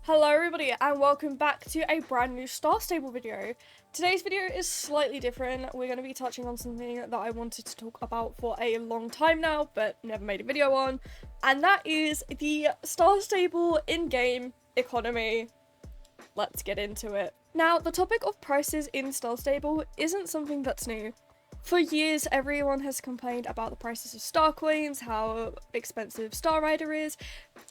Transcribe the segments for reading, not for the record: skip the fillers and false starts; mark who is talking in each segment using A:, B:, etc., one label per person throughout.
A: Hello everybody and welcome back to a brand new Star Stable video. Today's video is slightly different. We're going to be touching on something that I wanted to talk about for a long time now but never made a video on, and that is the Star Stable in-game economy. Let's get into it. Now, the topic of prices in Star Stable isn't something that's new. For years, everyone has complained about the prices of star coins, how expensive Star Rider is.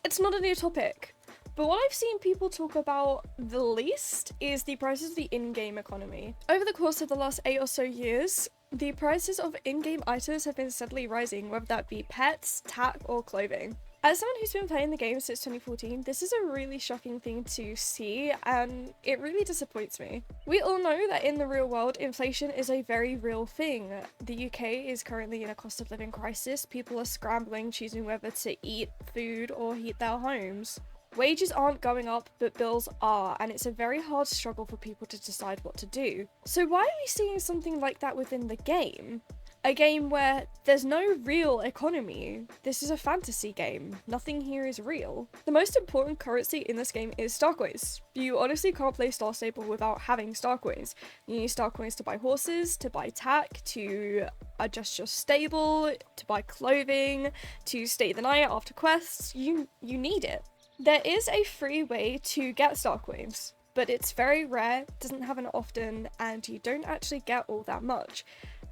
A: It's not a new topic. But what I've seen people talk about the least is the prices of the in-game economy. Over the course of the last 8 or so years, the prices of in-game items have been steadily rising, whether that be pets, tack, or clothing. As someone who's been playing the game since 2014, this is a really shocking thing to see, and it really disappoints me. We all know that in the real world, inflation is a very real thing. The UK is currently in a cost of living crisis. People are scrambling, choosing whether to eat food or heat their homes. Wages aren't going up, but bills are, and it's a very hard struggle for people to decide what to do. So why are we seeing something like that within the game? A game where there's no real economy. This is a fantasy game. Nothing here is real. The most important currency in this game is star coins. You honestly can't play Star Stable without having star coins. You need star coins to buy horses, to buy tack, to adjust your stable, to buy clothing, to stay the night after quests. You need it. There is a free way to get star coins, but it's very rare, doesn't happen often, and you don't actually get all that much.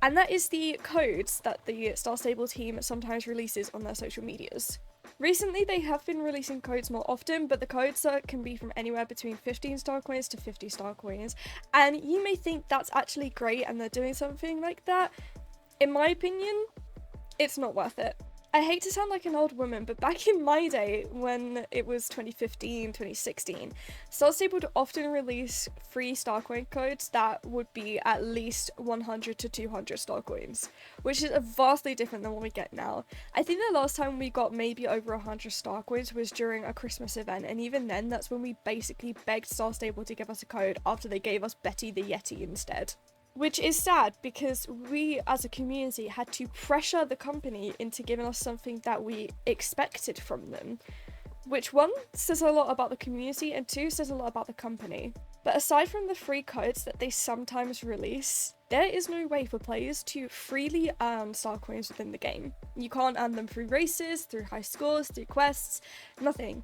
A: And that is the codes that the Star Stable team sometimes releases on their social medias. Recently they have been releasing codes more often, but the codes can be from anywhere between 15 star coins to 50 star coins, and you may think that's actually great and they're doing something like that. In my opinion, it's not worth it. I hate to sound like an old woman, but back in my day, when it was 2015, 2016, Star Stable would often release free star coin codes that would be at least 100 to 200 star coins, which is vastly different than what we get now. I think the last time we got maybe over 100 star coins was during a Christmas event, and even then, that's when we basically begged Star Stable to give us a code after they gave us Betty the Yeti instead. Which is sad because we as a community had to pressure the company into giving us something that we expected from them. Which one, says a lot about the community, and two, says a lot about the company. But aside from the free codes that they sometimes release, there is no way for players to freely earn star coins within the game. You can't earn them through races, through high scores, through quests, nothing.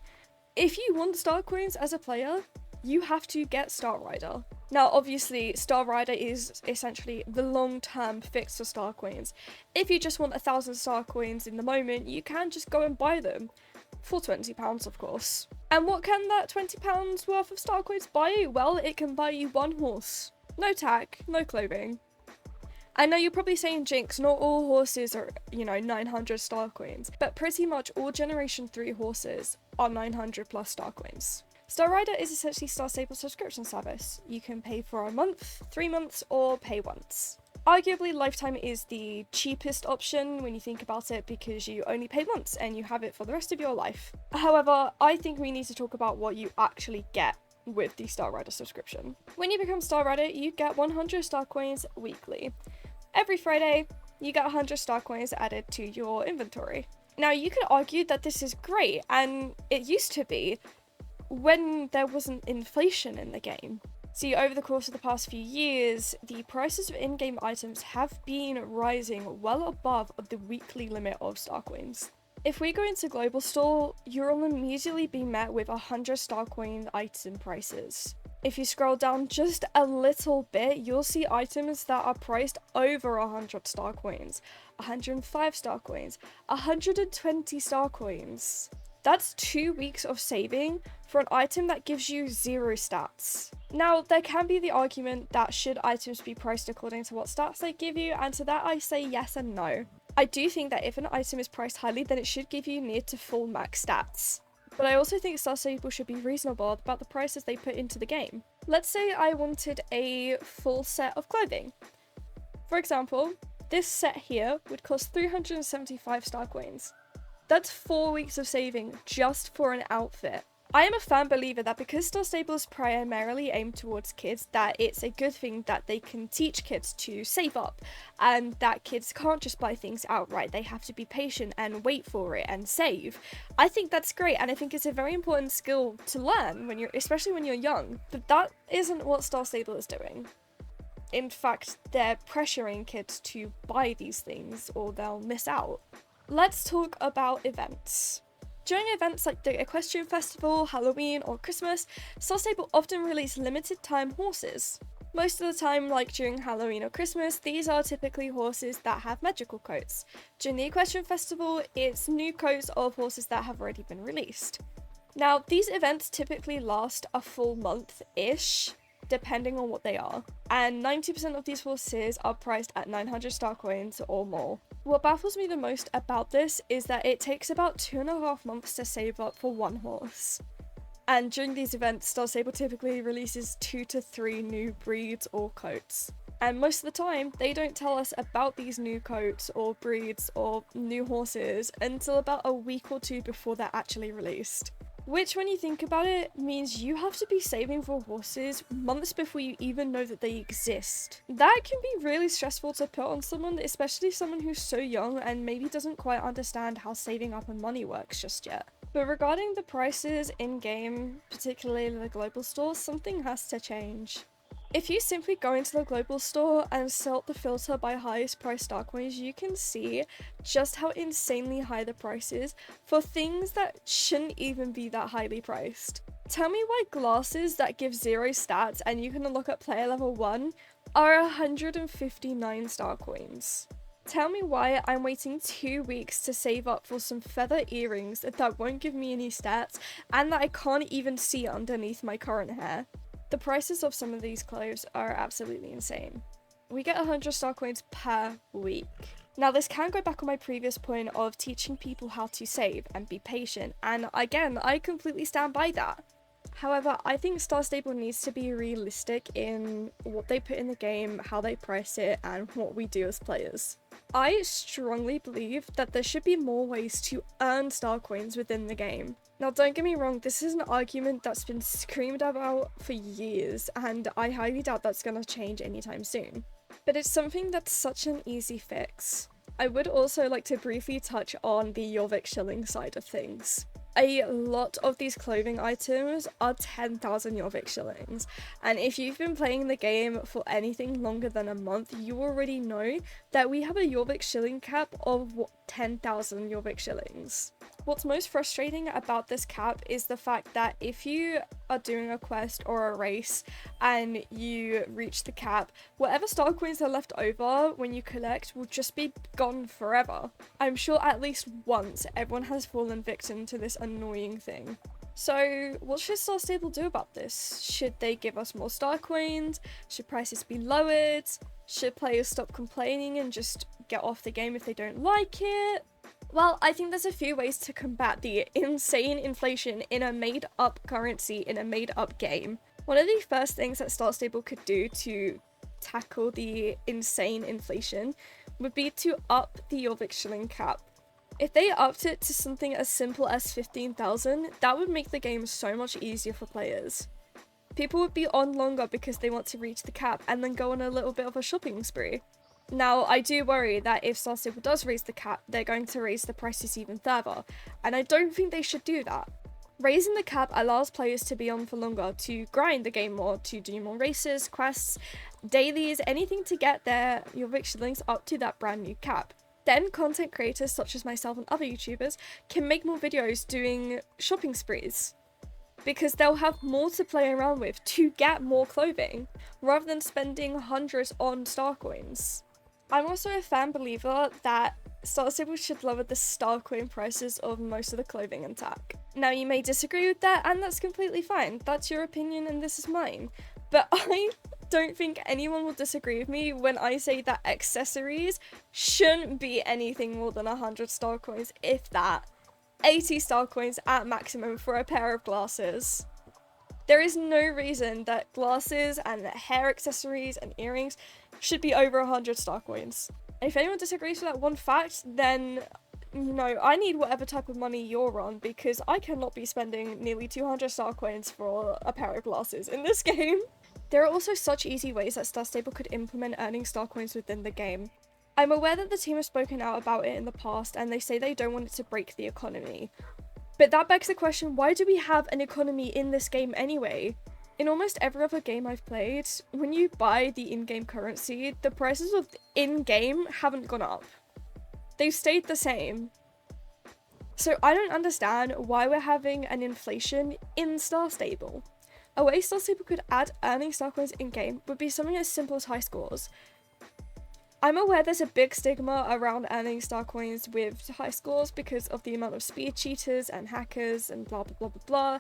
A: If you want star coins as a player, you have to get Star Rider. Now, obviously, Star Rider is essentially the long-term fix for star coins. If you just want 1,000 star coins in the moment, you can just go and buy them. For £20, of course. And what can that £20 worth of star coins buy you? Well, it can buy you one horse. No tack, no clothing. I know you're probably saying, Jinx, not all horses are, 900 star coins, but pretty much all Generation 3 horses are 900 plus star coins. Star Rider is essentially Star Stable subscription service. You can pay for a month, 3 months, or pay once. Arguably, lifetime is the cheapest option when you think about it because you only pay once and you have it for the rest of your life. However, I think we need to talk about what you actually get with the Star Rider subscription. When you become Star Rider, you get 100 star coins weekly. Every Friday, you get 100 star coins added to your inventory. Now, you could argue that this is great, and it used to be, when there wasn't inflation in the game. See, over the course of the past few years, the prices of in-game items have been rising well above the weekly limit of star coins. If we go into Global Store, you'll immediately be met with 100 star coin item prices. If you scroll down just a little bit, you'll see items that are priced over 100 star coins, 105 star coins, 120 star coins. That's 2 weeks of saving for an item that gives you 0 stats. Now, there can be the argument that should items be priced according to what stats they give you, and to that I say yes and no. I do think that if an item is priced highly, then it should give you near to full max stats. But I also think Star Stable should be reasonable about the prices they put into the game. Let's say I wanted a full set of clothing. For example, this set here would cost 375 star coins. That's 4 weeks of saving just for an outfit. I am a firm believer that because Star Stable is primarily aimed towards kids, that it's a good thing that they can teach kids to save up, and that kids can't just buy things outright. They have to be patient and wait for it and save. I think that's great, and I think it's a very important skill to learn when especially when you're young. But that isn't what Star Stable is doing. In fact, they're pressuring kids to buy these things or they'll miss out. Let's talk about events. During events like the Equestrian Festival, Halloween, or Christmas, Star Stable often release limited time horses. Most of the time, like during Halloween or Christmas, these are typically horses that have magical coats. During the Equestrian Festival, it's new coats of horses that have already been released. Now, these events typically last a full month-ish, depending on what they are, and 90% of these horses are priced at 900 star coins or more. What baffles me the most about this is that it takes about 2.5 months to save up for one horse. And during these events, Star Stable typically releases 2 to 3 new breeds or coats. And most of the time, they don't tell us about these new coats or breeds or new horses until about a week or two before they're actually released. Which, when you think about it, means you have to be saving for horses months before you even know that they exist. That can be really stressful to put on someone, especially someone who's so young and maybe doesn't quite understand how saving up and money works just yet. But regarding the prices in-game, particularly in the global store, something has to change. If you simply go into the global store and sort the filter by highest price star coins, you can see just how insanely high the price is for things that shouldn't even be that highly priced. Tell me why glasses that give 0 stats and you can unlock at player level 1 are 159 star coins. Tell me why I'm waiting 2 weeks to save up for some feather earrings that won't give me any stats and that I can't even see underneath my current hair. The prices of some of these clothes are absolutely insane. We get 100 star coins per week. Now, this can go back on my previous point of teaching people how to save and be patient, and again, I completely stand by that. However, I think Star Stable needs to be realistic in what they put in the game, how they price it, and what we do as players. I strongly believe that there should be more ways to earn star coins within the game. Now, don't get me wrong, this is an argument that's been screamed about for years, and I highly doubt that's going to change anytime soon. But it's something that's such an easy fix. I would also like to briefly touch on the Jorvik shilling side of things. A lot of these clothing items are 10,000 Jorvik shillings, and if you've been playing the game for anything longer than a month, you already know that we have a Jorvik shilling cap of 10,000 Jorvik shillings. What's most frustrating about this cap is the fact that if you are doing a quest or a race and you reach the cap, whatever star coins are left over when you collect will just be gone forever. I'm sure at least once everyone has fallen victim to this annoying thing. So what should Star Stable do about this? Should they give us more star coins? Should prices be lowered? Should players stop complaining and just get off the game if they don't like it? Well, I think there's a few ways to combat the insane inflation in a made-up currency in a made-up game. One of the first things that Star Stable could do to tackle the insane inflation would be to up the Jorvik shilling cap. If they upped it to something as simple as 15,000, that would make the game so much easier for players. People would be on longer because they want to reach the cap and then go on a little bit of a shopping spree. Now, I do worry that if Star Stable does raise the cap, they're going to raise the prices even further, and I don't think they should do that. Raising the cap allows players to be on for longer, to grind the game more, to do more races, quests, dailies, anything to get their Jorvik shillings up to that brand new cap. Then content creators such as myself and other YouTubers can make more videos doing shopping sprees, because they'll have more to play around with to get more clothing, rather than spending hundreds on star coins. I'm also a fan believer that Star Stable should lower the star coin prices of most of the clothing and tech. Now, you may disagree with that, and that's completely fine. That's your opinion and this is mine. But I don't think anyone will disagree with me when I say that accessories shouldn't be anything more than 100 star coins, if that. 80 star coins at maximum for a pair of glasses. There is no reason that glasses and hair accessories and earrings should be over 100 star coins. If anyone disagrees with that one fact, then no, I need whatever type of money you're on because I cannot be spending nearly 200 star coins for a pair of glasses in this game. There are also such easy ways that Star Stable could implement earning star coins within the game. I'm aware that the team has spoken out about it in the past and they say they don't want it to break the economy. But that begs the question, why do we have an economy in this game anyway? In almost every other game I've played, when you buy the in-game currency, the prices of in-game haven't gone up. They've stayed the same. So I don't understand why we're having an inflation in Star Stable. A way Star Stable could add earning star coins in-game would be something as simple as high scores. I'm aware there's a big stigma around earning star coins with high scores because of the amount of speed cheaters and hackers and blah blah blah blah blah,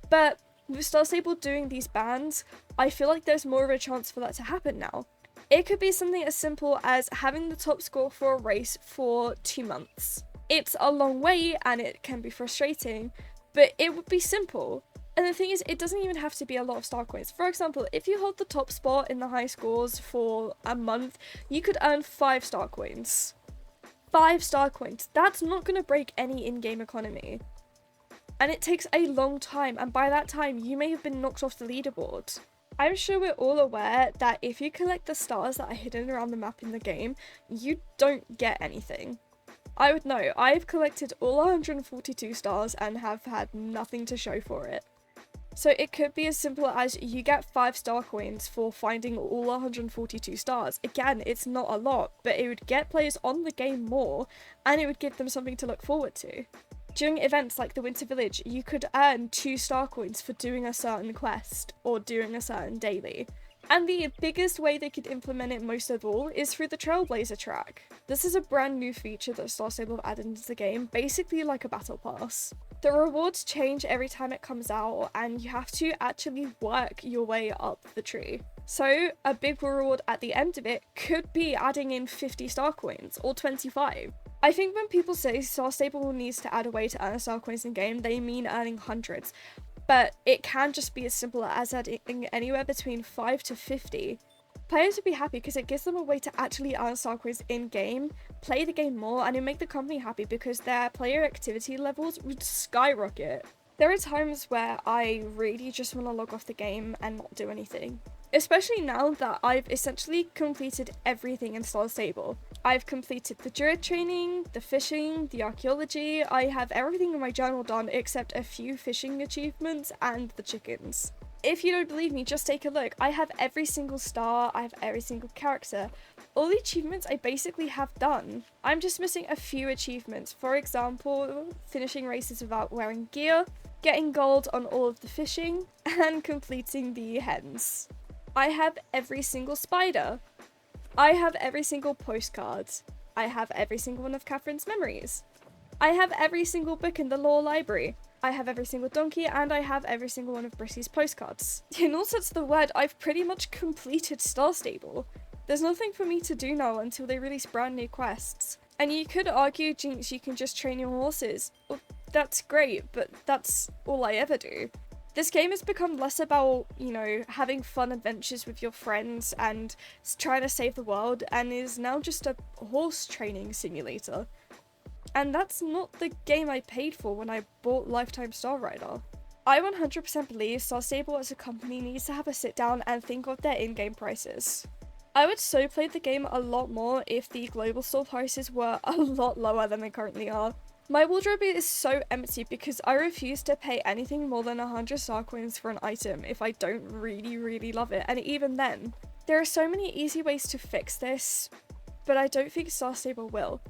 A: but with Star Stable doing these bans, I feel like there's more of a chance for that to happen now. It could be something as simple as having the top score for a race for 2 months. It's a long way and it can be frustrating, but it would be simple. And the thing is, it doesn't even have to be a lot of star coins. For example, if you hold the top spot in the high scores for a month, you could earn 5 star coins. 5 star coins. That's not going to break any in-game economy. And it takes a long time, and by that time, you may have been knocked off the leaderboard. I'm sure we're all aware that if you collect the stars that are hidden around the map in the game, you don't get anything. I would know, I've collected all 142 stars and have had nothing to show for it. So it could be as simple as you get 5 star coins for finding all 142 stars. Again, it's not a lot, but it would get players on the game more, and it would give them something to look forward to. During events like the Winter Village, you could earn 2 star coins for doing a certain quest or doing a certain daily. And the biggest way they could implement it most of all is through the Trailblazer track. This is a brand new feature that Star Stable have added into the game, basically like a battle pass. The rewards change every time it comes out and you have to actually work your way up the tree. So a big reward at the end of it could be adding in 50 star coins or 25. I think when people say Star Stable needs to add a way to earn star coins in game, they mean earning hundreds. But it can just be as simple as adding anywhere between 5 to 50. Players would be happy because it gives them a way to actually earn star coins in-game, play the game more, and it make the company happy because their player activity levels would skyrocket. There are times where I really just want to log off the game and not do anything. Especially now that I've essentially completed everything in Star Stable. I've completed the druid training, the fishing, the archaeology. I have everything in my journal done except a few fishing achievements and the chickens. If you don't believe me, just take a look. I have every single star, I have every single character. All the achievements I basically have done. I'm just missing a few achievements. For example, finishing races without wearing gear, getting gold on all of the fishing, and completing the hens. I have every single spider. I have every single postcard. I have every single one of Catherine's memories. I have every single book in the law library. I have every single donkey, and I have every single one of Brissy's postcards. In all sense of the word, I've pretty much completed Star Stable. There's nothing for me to do now until they release brand new quests. And you could argue, Jinx, you can just train your horses. Well, that's great, but that's all I ever do. This game has become less about, you know, having fun adventures with your friends and trying to save the world, and is now just a horse training simulator. And that's not the game I paid for when I bought Lifetime Star Rider. I 100% believe Star Stable as a company needs to have a sit down and think of their in-game prices. I would so play the game a lot more if the global store prices were a lot lower than they currently are. My wardrobe is so empty because I refuse to pay anything more than 100 star coins for an item if I don't really love it, and even then. There are so many easy ways to fix this, but I don't think Star Stable will.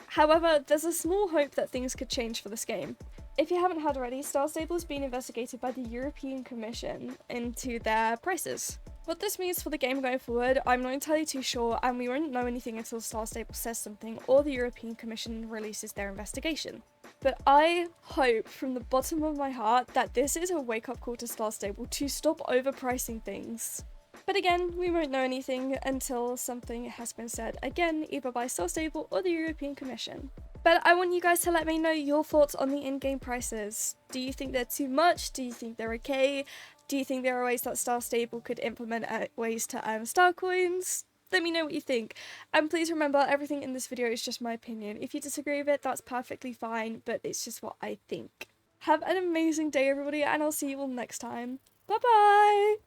A: However, there's a small hope that things could change for this game. If you haven't heard already, Star Stable is being investigated by the European Commission into their prices. What this means for the game going forward, I'm not entirely too sure, and we won't know anything until Star Stable says something or the European Commission releases their investigation. But I hope from the bottom of my heart that this is a wake-up call to Star Stable to stop overpricing things. But again, we won't know anything until something has been said again, either by Star Stable or the European Commission. But I want you guys to let me know your thoughts on the in-game prices. Do you think they're too much? Do you think they're okay? Do you think there are ways that Star Stable could implement ways to earn star coins? let me know what you think. And please remember, everything in this video is just my opinion. If you disagree with it, that's perfectly fine, but it's just what I think. Have an amazing day, everybody, and I'll see you all next time. Bye bye!